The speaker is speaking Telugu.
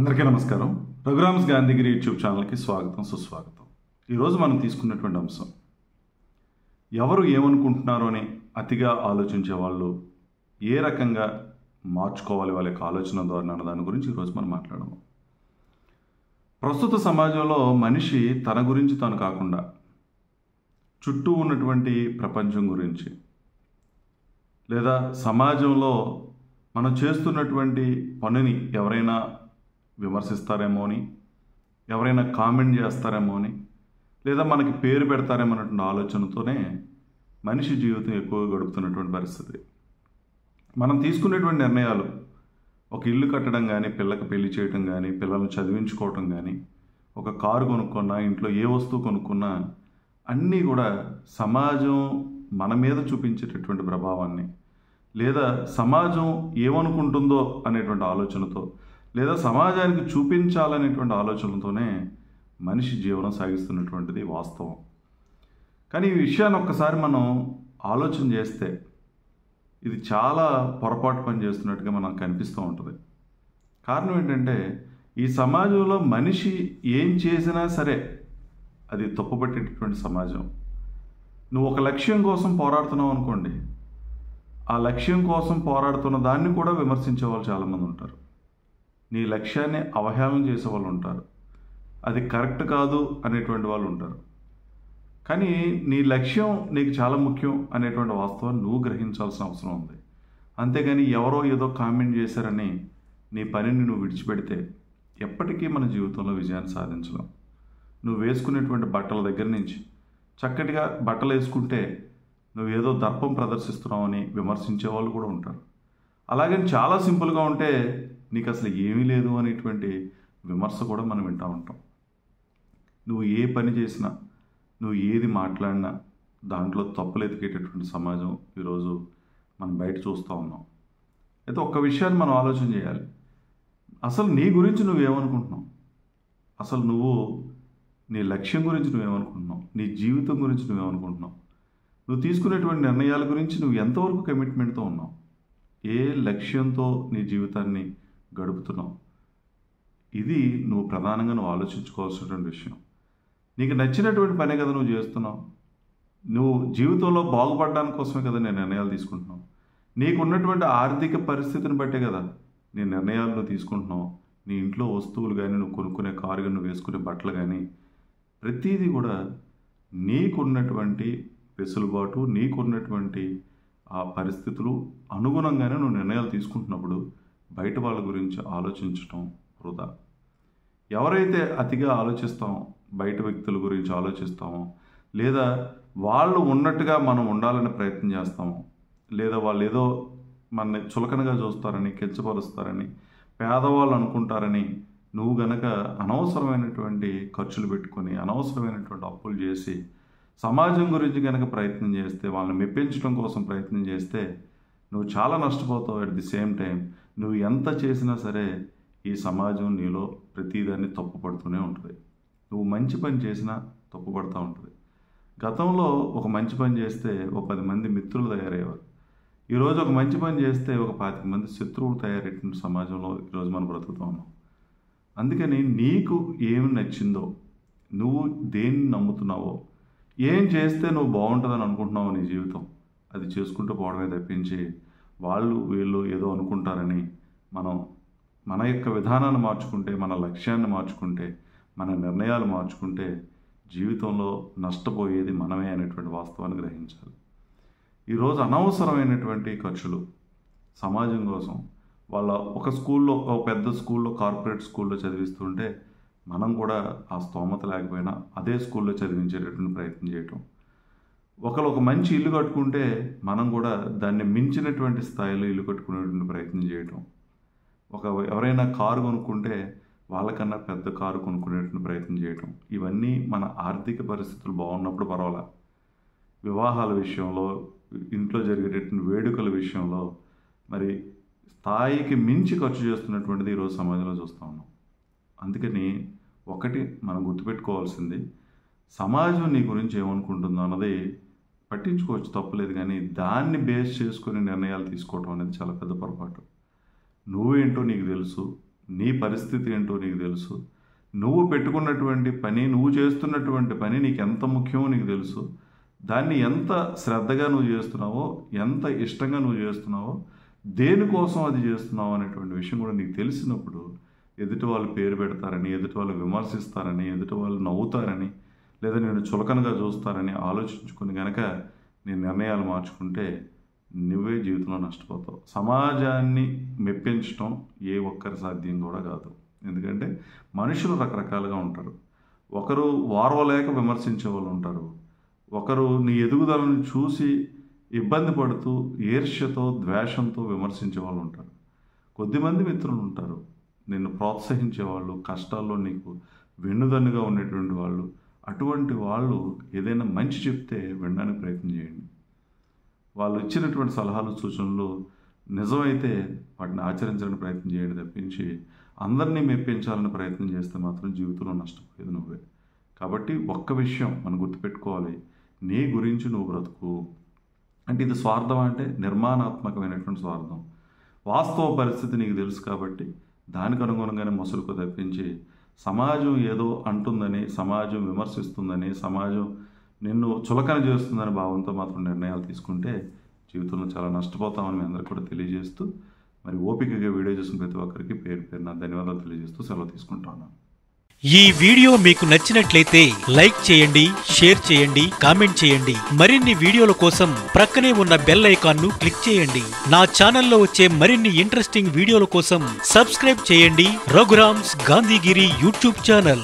అందరికీ నమస్కారం. రఘురామ్స్ గాంధీగిరి యూట్యూబ్ ఛానల్కి స్వాగతం, సుస్వాగతం. ఈరోజు మనం తీసుకున్నటువంటి అంశం, ఎవరు ఏమనుకుంటున్నారో అని అతిగా ఆలోచించే వాళ్ళు ఏ రకంగా మార్చుకోవాలి వాళ్ళ యొక్క ఆలోచన ద్వారా అన్న దాని గురించి ఈరోజు మనం మాట్లాడము. ప్రస్తుత సమాజంలో మనిషి తన గురించి తాను కాకుండా చుట్టూ ఉన్నటువంటి ప్రపంచం గురించి, లేదా సమాజంలో మనం చేస్తున్నటువంటి పనిని ఎవరైనా విమర్శిస్తారేమో అని, ఎవరైనా కామెంట్ చేస్తారేమో అని, లేదా మనకి పేరు పెడతారేమో అన్నటువంటి ఆలోచనతోనే మనిషి జీవితం ఎక్కువగా గడుపుతున్నటువంటి పరిస్థితి. మనం తీసుకునేటువంటి నిర్ణయాలు, ఒక ఇల్లు కట్టడం కానీ, పిల్లకి పెళ్లి చేయటం కానీ, పిల్లల్ని చదివించుకోవటం కానీ, ఒక కారు కొనుక్కున్నా, ఇంట్లో ఏ వస్తువు కొనుక్కున్నా, అన్నీ కూడా సమాజం మన మీద చూపించేటటువంటి ప్రభావాన్ని, లేదా సమాజం ఏమనుకుంటుందో అనేటువంటి ఆలోచనతో, లేదా సమాజానికి చూపించాలనేటువంటి ఆలోచనలతోనే మనిషి జీవనం సాగిస్తున్నటువంటిది వాస్తవం. కానీ ఈ విషయాన్ని ఒక్కసారి మనం ఆలోచన చేస్తే ఇది చాలా పొరపాటు పని చేస్తున్నట్టుగా మనకు కనిపిస్తూ ఉంటుంది. కారణం ఏంటంటే, ఈ సమాజంలో మనిషి ఏం చేసినా సరే అది తప్పుపట్టేటటువంటి సమాజం. నువ్వు ఒక లక్ష్యం కోసం పోరాడుతున్నావు అనుకోండి, ఆ లక్ష్యం కోసం పోరాడుతున్న దాన్ని కూడా విమర్శించే వాళ్ళు చాలామంది ఉంటారు. నీ లక్ష్యాన్ని అవహేళన చేసే వాళ్ళు ఉంటారు. అది కరెక్ట్ కాదు అనేటువంటి వాళ్ళు ఉంటారు. కానీ నీ లక్ష్యం నీకు చాలా ముఖ్యం అనేటువంటి వాస్తవాన్ని నువ్వు గ్రహించాల్సిన అవసరం ఉంది. అంతేగాని ఎవరో ఏదో కామెంట్ చేశారని నీ పనిని నువ్వు విడిచిపెడితే ఎప్పటికీ మన జీవితంలో విజయాన్ని సాధించలేం. నువ్వు వేసుకునేటువంటి బట్టల దగ్గర నుంచి, చక్కటిగా బట్టలు వేసుకుంటే నువ్వు ఏదో దర్పం ప్రదర్శిస్తున్నావని విమర్శించే వాళ్ళు కూడా ఉంటారు. అలాగని చాలా సింపుల్గా ఉంటే నీకు అసలు ఏమీ లేదు అనేటువంటి విమర్శ కూడా మనం వింటూ ఉంటాం. నువ్వు ఏ పని చేసినా, నువ్వు ఏది మాట్లాడినా దాంట్లో తప్పులు ఎతికేటటువంటి సమాజం ఈరోజు మనం బయట చూస్తూ ఉన్నాం. అయితే ఒక్క విషయాన్ని మనం ఆలోచన చేయాలి. అసలు నీ గురించి నువ్వేమనుకుంటున్నావు? అసలు నువ్వు నీ లక్ష్యం గురించి నువ్వేమనుకుంటున్నావు? నీ జీవితం గురించి నువ్వేమనుకుంటున్నావు? నువ్వు తీసుకునేటువంటి నిర్ణయాల గురించి నువ్వు ఎంతవరకు కమిట్మెంట్తో ఉన్నావు? ఏ లక్ష్యంతో నీ జీవితాన్ని గడుపుతున్నావు? ఇది నువ్వు ప్రధానంగా నువ్వు ఆలోచించుకోవాల్సినటువంటి విషయం. నీకు నచ్చినటువంటి పనే కదా నువ్వు చేస్తున్నావు. నువ్వు జీవితంలో బాగుపడడానికి కోసమే కదా నేను నిర్ణయాలు తీసుకుంటున్నావు. నీకు ఉన్నటువంటి ఆర్థిక పరిస్థితిని బట్టే కదా నీ నిర్ణయాలు నువ్వు తీసుకుంటున్నావు. నీ ఇంట్లో వస్తువులు కానీ, నువ్వు కొనుక్కునే కారు కానీ, నువ్వు వేసుకునే బట్టలు కానీ, ప్రతిదీ కూడా నీకున్నటువంటి వెసులుబాటు, నీకున్నటువంటి ఆ పరిస్థితులు అనుగుణంగానే నువ్వు నిర్ణయాలు తీసుకుంటున్నప్పుడు బయట వాళ్ళ గురించి ఆలోచించటం వృధా. ఎవరైతే అతిగా ఆలోచిస్తామో, బయట వ్యక్తుల గురించి ఆలోచిస్తామో, లేదా వాళ్ళు ఉన్నట్టుగా మనం ఉండాలని ప్రయత్నం చేస్తామో, లేదా వాళ్ళు ఏదో మనని చులకనగా చూస్తారని, కించపరుస్తారని, పేదవాళ్ళు అనుకుంటారని నువ్వు గనక అనవసరమైనటువంటి ఖర్చులు పెట్టుకొని, అనవసరమైనటువంటి అప్పులు చేసి సమాజం గురించి కనుక ప్రయత్నం చేస్తే, వాళ్ళని మెప్పించడం కోసం ప్రయత్నం చేస్తే నువ్వు చాలా నష్టపోతావు. అట్ ది సేమ్ టైం నువ్వు ఎంత చేసినా సరే ఈ సమాజం నీలో ప్రతిదాన్ని తప్పుపడుతూనే ఉంటుంది. నువ్వు మంచి పని చేసినా తప్పుపడుతూ ఉంటుంది. గతంలో ఒక మంచి పని చేస్తే ఒక 10 మంది మిత్రులు తయారయ్యేవారు. ఈరోజు ఒక మంచి పని చేస్తే ఒక 25 మంది శత్రువులు తయారయ్యేటువంటి సమాజంలో ఈరోజు మనం బ్రతుకుతూ ఉన్నాం. అందుకని నీకు ఏమి నచ్చిందో, నువ్వు దేన్ని నమ్ముతున్నావో, ఏం చేస్తే నువ్వు బాగుంటుందని అనుకుంటున్నావు నీ జీవితం, అది చేసుకుంటూ పోవడమే తప్పించి వాళ్ళు వీళ్ళు ఏదో అనుకుంటారని మనం మన యొక్క విధానాన్ని మార్చుకుంటే, మన లక్ష్యాన్ని మార్చుకుంటే, మన నిర్ణయాలు మార్చుకుంటే జీవితంలో నష్టపోయేది మనమే అనేటువంటి వాస్తవాన్ని గ్రహించాలి. ఈరోజు అనవసరమైనటువంటి ఖర్చులు సమాజం కోసం, వాళ్ళ ఒక స్కూల్లో, ఒక పెద్ద స్కూల్లో, కార్పొరేట్ స్కూల్లో చదివిస్తుంటే మనం కూడా ఆ స్తోమత లేకపోయినా అదే స్కూల్లో చదివించేటటువంటి ప్రయత్నం చేయటం. ఒకరు ఒక మంచి ఇల్లు కట్టుకుంటే మనం కూడా దాన్ని మించినటువంటి స్థాయిలో ఇల్లు కట్టుకునేటువంటి ప్రయత్నం చేయటం. ఎవరైనా కారు కొనుక్కుంటే వాళ్ళకన్నా పెద్ద కారు కొనుక్కునేటువంటి ప్రయత్నం చేయటం. ఇవన్నీ మన ఆర్థిక పరిస్థితులు బాగున్నప్పుడు పర్వాలా. వివాహాల విషయంలో, ఇంట్లో జరిగేటటువంటి వేడుకల విషయంలో మరి స్థాయికి మించి ఖర్చు చేస్తున్నటువంటిది ఈరోజు సమాజంలో చూస్తూ ఉన్నాం. అందుకని ఒకటి మనం గుర్తుపెట్టుకోవాల్సింది, సమాజం నీ గురించి ఏమనుకుంటుందో అన్నది పట్టించుకోవచ్చు, తప్పులేదు. కానీ దాన్ని బేస్ చేసుకొని నిర్ణయాలు తీసుకోవటం అనేది చాలా పెద్ద పొరపాటు. నువ్వేంటో నీకు తెలుసు, నీ పరిస్థితి ఏంటో నీకు తెలుసు. నువ్వు పెట్టుకున్నటువంటి పని, నువ్వు చేస్తున్నటువంటి పని నీకు ఎంత ముఖ్యమో నీకు తెలుసు. దాన్ని ఎంత శ్రద్ధగా నువ్వు చేస్తున్నావో, ఎంత ఇష్టంగా నువ్వు చేస్తున్నావో, దేనికోసం అది చేస్తున్నావు అనేటువంటి విషయం కూడా నీకు తెలిసినప్పుడు ఎదుటి వాళ్ళు పేరు పెడతారని, ఎదుటి వాళ్ళు విమర్శిస్తారని, ఎదుటి వాళ్ళు నవ్వుతారని, లేదా నేను చులకనగా చూస్తారని ఆలోచించుకుని కనుక నీ నిర్ణయాలు మార్చుకుంటే నువ్వే జీవితంలో నష్టపోతావు. సమాజాన్ని మెప్పించడం ఏ ఒక్కరి సాధ్యం కూడా కాదు. ఎందుకంటే మనుషులు రకరకాలుగా ఉంటారు. ఒకరు వారవలేక విమర్శించే వాళ్ళు ఉంటారు. ఒకరు నీ ఎదుగుదలను చూసి ఇబ్బంది పడుతూ ఈర్ష్యతో, ద్వేషంతో విమర్శించే వాళ్ళు ఉంటారు. కొద్దిమంది మిత్రులు ఉంటారు నిన్ను ప్రోత్సహించేవాళ్ళు, కష్టాల్లో నీకు వెన్నుదన్నుగా ఉండేటువంటి వాళ్ళు. అటువంటి వాళ్ళు ఏదైనా మంచి చెప్తే వినడానికి ప్రయత్నం చేయండి. వాళ్ళు ఇచ్చినటువంటి సలహాలు, సూచనలు నిజమైతే వాటిని ఆచరించడానికి ప్రయత్నం చేయండి తప్పించి అందరినీ మెప్పించాలని ప్రయత్నం చేస్తే మాత్రం జీవితంలో నష్టపోయేది నువ్వే. కాబట్టి ఒక్క విషయం మనం గుర్తుపెట్టుకోవాలి, నీ గురించి నువ్వు బ్రతుకు. అంటే ఇది స్వార్థం అంటే నిర్మాణాత్మకమైనటువంటి స్వార్థం. వాస్తవ పరిస్థితి నీకు తెలుసు కాబట్టి దానికి అనుగుణంగానే మొసలుకు తప్పించి సమాజం ఏదో అంటుందని, సమాజం విమర్శిస్తుందని, సమాజం నిన్ను చులకన చేస్తుందనే భావంతో మాత్రం నిర్ణయాలు తీసుకుంటే జీవితంలో చాలా నష్టపోతామని మీ అందరికీ కూడా తెలియజేస్తూ, మరి ఓపికగా వీడియో చూసిన ప్రతి ఒక్కరికి పేరు పేరున ధన్యవాదాలు తెలియజేస్తూ సెలవు తీసుకుంటాను. ఈ వీడియో మీకు నచ్చినట్లయితే లైక్ చేయండి, షేర్ చేయండి, కామెంట్ చేయండి. మరిన్ని వీడియోల కోసం ప్రక్కనే ఉన్న బెల్ ఐకాన్ ను క్లిక్ చేయండి. నా ఛానల్లో వచ్చే మరిన్ని ఇంట్రెస్టింగ్ వీడియోల కోసం సబ్స్క్రైబ్ చేయండి రఘురామ్స్ గాంధీగిరి యూట్యూబ్ ఛానల్.